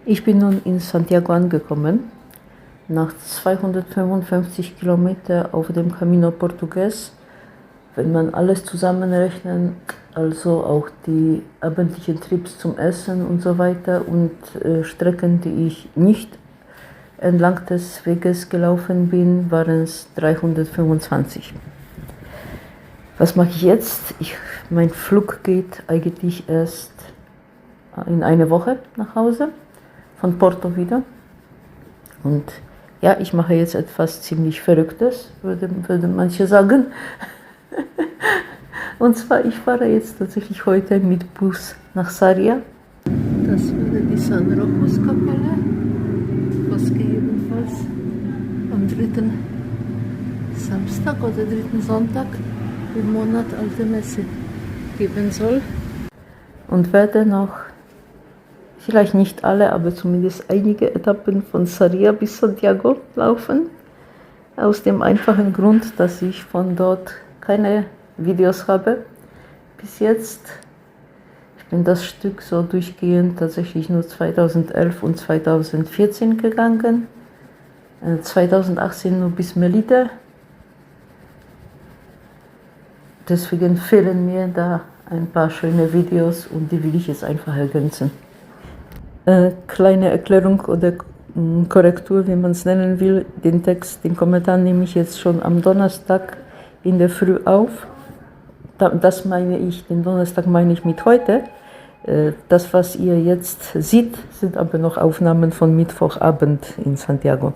Ich bin nun in Santiago angekommen. Nach 255 Kilometern auf dem Camino Portugues, wenn man alles zusammenrechnet, also auch die abendlichen Trips zum Essen und so weiter und Strecken, die ich nicht entlang des Weges gelaufen bin, waren es 325. Was mache ich jetzt? Mein Flug geht eigentlich erst in eine Woche nach Hause, von Porto wieder. Und ja, ich mache jetzt etwas ziemlich Verrücktes, würde manche sagen. Und zwar, ich fahre jetzt tatsächlich heute mit Bus nach Sarria. Das wäre die San Rocos Kapelle, was gegebenenfalls am 3. Samstag oder 3. Sonntag im Monat Alte Messe geben soll. Und werde noch, vielleicht nicht alle, aber zumindest einige Etappen von Sarria bis Santiago laufen. Aus dem einfachen Grund, dass ich von dort keine Videos habe bis jetzt. Ich bin das Stück so durchgehend tatsächlich nur 2011 und 2014 gegangen. 2018 nur bis Melite. Deswegen fehlen mir da ein paar schöne Videos und die will ich jetzt einfach ergänzen. Kleine Erklärung oder Korrektur, wie man es nennen will. Den Text, den Kommentar nehme ich jetzt schon am Donnerstag in der Früh auf. Das meine ich, den Donnerstag meine ich mit heute. Das, was ihr jetzt seht, sind aber noch Aufnahmen von Mittwochabend in Santiago.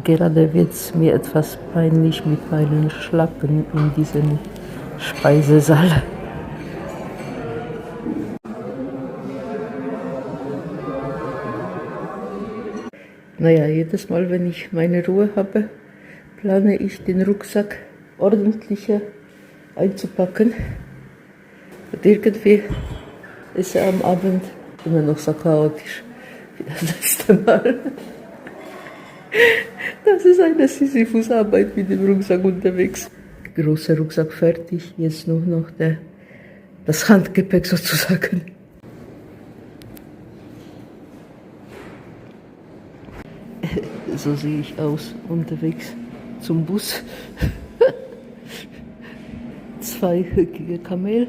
Gerade wird es mir etwas peinlich mit meinen Schlappen in diesem Speisesaal. Naja, jedes Mal, wenn ich meine Ruhe habe, plane ich den Rucksack ordentlicher einzupacken. Und irgendwie ist er am Abend immer noch so chaotisch wie das letzte Mal. Das ist eine Sisyphus-Arbeit mit dem Rucksack unterwegs. Großer Rucksack fertig, jetzt nur noch das Handgepäck sozusagen. So sehe ich aus unterwegs zum Bus. Zweihöckige Kamel.